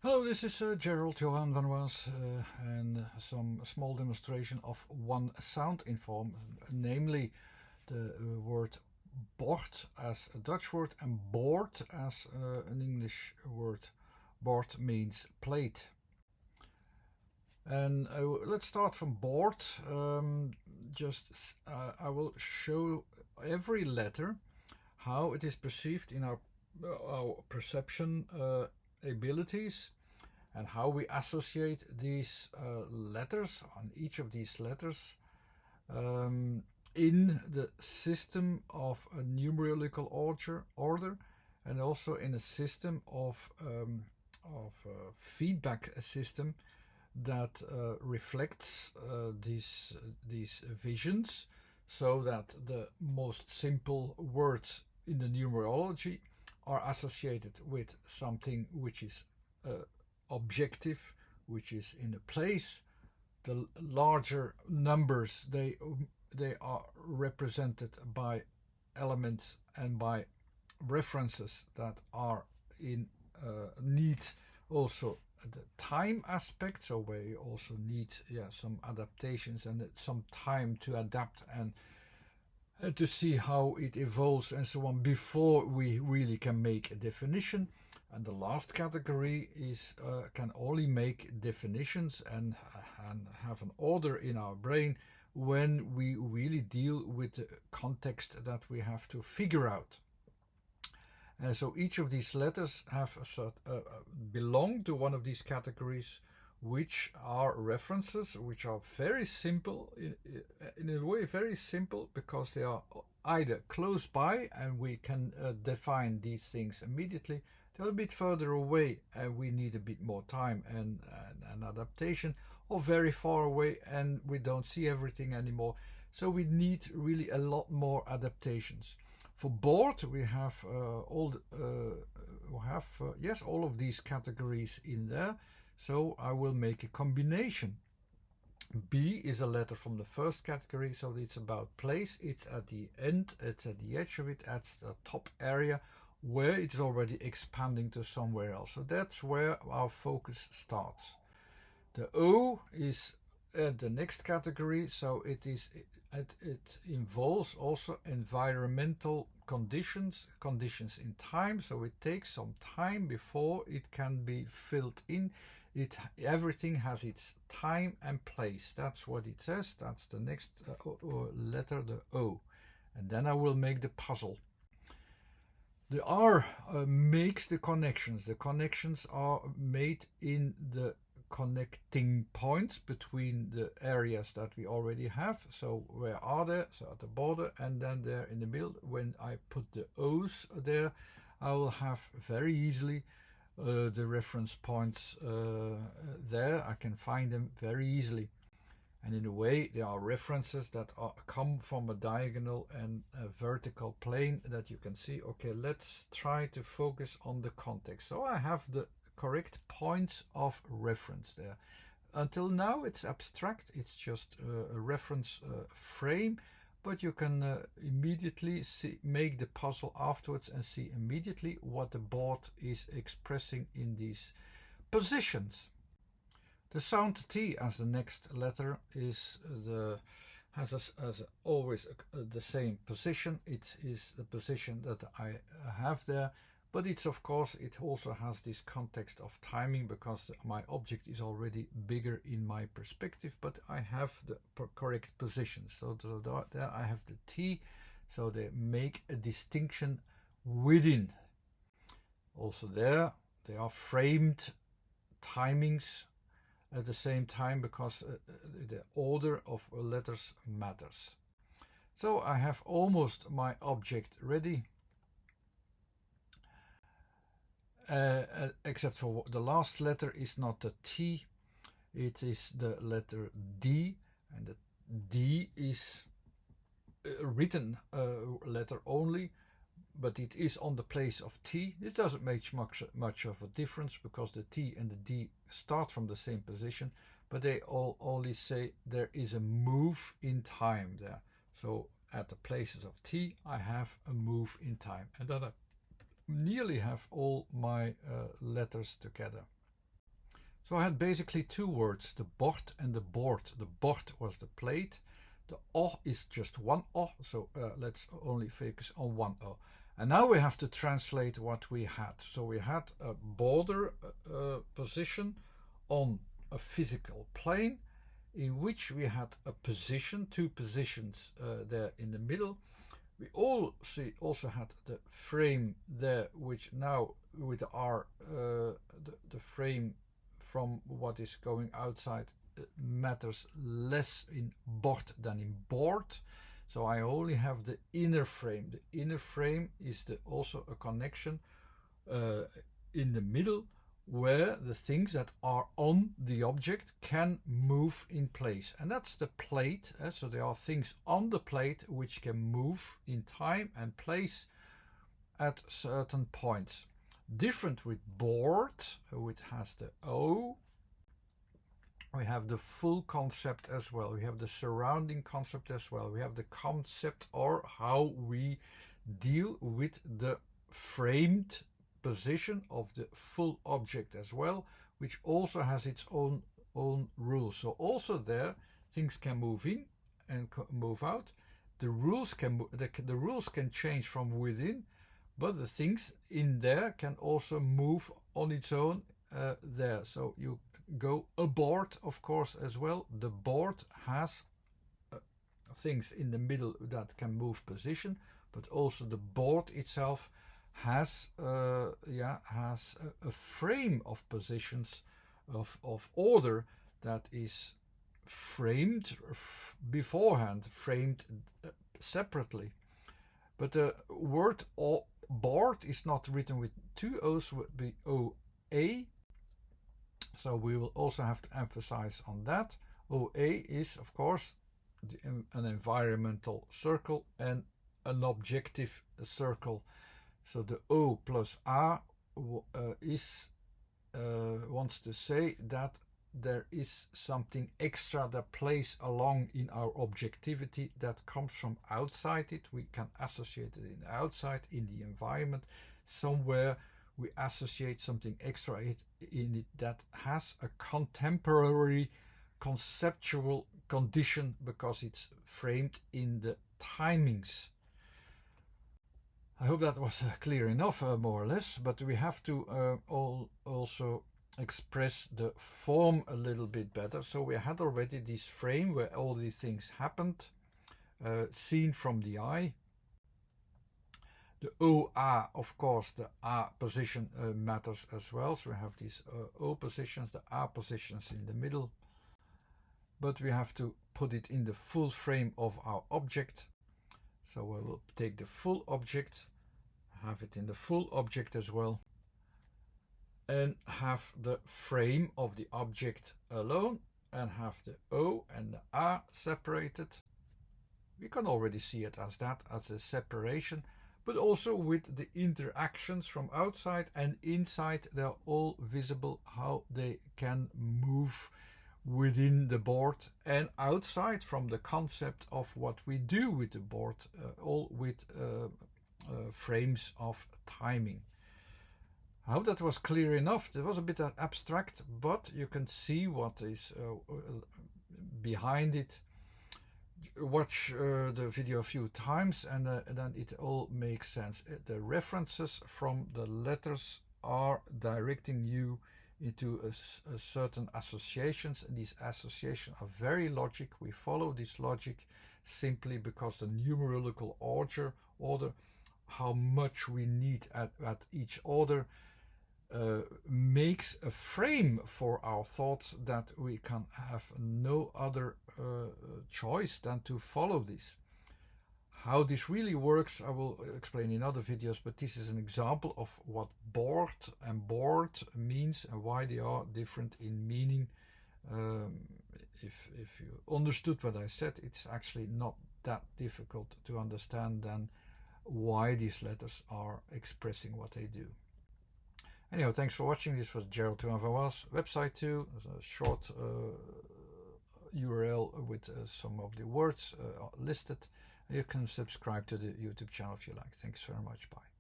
Hello, this is Gerald Johan van Was and some small demonstration of one sound in form, namely the word BORD as a Dutch word and board as an English word. BORD means plate. And let's start from board. I will show every letter how it is perceived in our perception abilities and how we associate these letters on each of these letters in the system of a numerical order and also in a system of feedback system that reflects these visions, so that the most simple words in the numerology are associated with something which is objective, which is in a place. The larger numbers, they are represented by elements and by references that are in need also the time aspect, so we also need some adaptations and some time to adapt and to see how it evolves and so on before we really can make a definition. And the last category is can only make definitions and have an order in our brain when we really deal with the context that we have to figure out. And so each of these letters have belong to one of these categories, which are references, which are very simple, in a way very simple, because they are either close by and we can define these things immediately. They're a bit further away and we need a bit more time and adaptation, or very far away and we don't see everything anymore. So we need really a lot more adaptations. For board, we have all of these categories in there. So I will make a combination. B is a letter from the first category, so it's about place. It's at the end, it's at the edge of it, at the top area where it's already expanding to somewhere else. So that's where our focus starts. The O is at the next category, so it involves also environmental conditions in time, so it takes some time before it can be filled in. Everything has its time and place. That's what it says. That's the next letter, the O. And then I will make the puzzle. The R makes the connections. The connections are made in the connecting points between the areas that we already have. So where are they? So at the border, and then there in the middle. When I put the O's there, I will have very easily the reference points there. I can find them very easily. And in a way, there are references that come from a diagonal and a vertical plane that you can see. Okay, let's try to focus on the context. So I have the correct points of reference there. Until now, it's abstract. It's just a reference frame, but you can immediately make the puzzle afterwards and see immediately what the board is expressing in these positions. The sound T as the next letter has always the same position. It is the position that I have there, but it also has this context of timing, because my object is already bigger in my perspective, but I have the correct position. So there I have the T, so they make a distinction within. Also there, they are framed timings at the same time, because the order of letters matters. So I have almost my object ready, except for the last letter is not the T, it is the letter D, and the D is a written letter only, but it is on the place of T. It doesn't make much of a difference, because the T and the D start from the same position, but they all only say there is a move in time there. So at the places of T, I have a move in time, and then I nearly have all my letters together. So I had basically two words, the BORD and the BORD. The BORD was the plate. The O is just one O, so let's only focus on one O. And now we have to translate what we had. So we had a border position on a physical plane in which we had a position, two positions there in the middle. We also had the frame there, which now with our the frame from what is going outside matters less in BORD than in BORD. So I only have the inner frame. The inner frame is also a connection in the middle where the things that are on the object can move in place. And that's the plate. So there are things on the plate which can move in time and place at certain points. Different with BORD, which has the O. We have the full concept as well. We have the surrounding concept as well. We have the concept or how we deal with the framed position of the full object as well, which also has its own rules. So also there things can move in and move out. The rules can change from within, but the things in there can also move on its own there. So you go aboard, of course, as well. The board has things in the middle that can move position, but also the board itself has a frame of positions of order that is framed beforehand, framed separately. But the word board is not written with two O's, would be OA. So we will also have to emphasize on that. OA is, of course, an environmental circle and an objective circle. So the O plus A wants to say that there is something extra that plays along in our objectivity that comes from outside it. We can associate it in outside, in the environment, somewhere we associate something extra in it that has a contemporary conceptual condition because it's framed in the timings. I hope that was clear enough, more or less, but we have to also express the form a little bit better. So we had already this frame where all these things happened, seen from the eye. The OA, of course, the A position matters as well. So we have these O positions, the A positions in the middle. But we have to put it in the full frame of our object. So we will take the full object, have it in the full object as well, and have the frame of the object alone, and have the O and the A separated. We can already see it as that, as a separation, but also with the interactions from outside and inside. They're all visible how they can move within the board and outside from the concept of what we do with the board, all with frames of timing. I hope that was clear enough. It was a bit abstract, but you can see what is behind it. Watch the video a few times and then it all makes sense. The references from the letters are directing you into a certain associations, and these associations are very logic. We follow this logic simply because the numerological order how much we need at each order makes a frame for our thoughts that we can have no other choice than to follow this. How this really works I will explain in other videos, but this is an example of what BORD and BORD means and why they are different in meaning. If you understood what I said, it's actually not that difficult to understand then why these letters are expressing what they do. Anyhow, thanks for watching. This was Gerald 2 Valois, website 2, a short URL with some of the words listed. You can subscribe to the YouTube channel if you like. Thanks very much. Bye.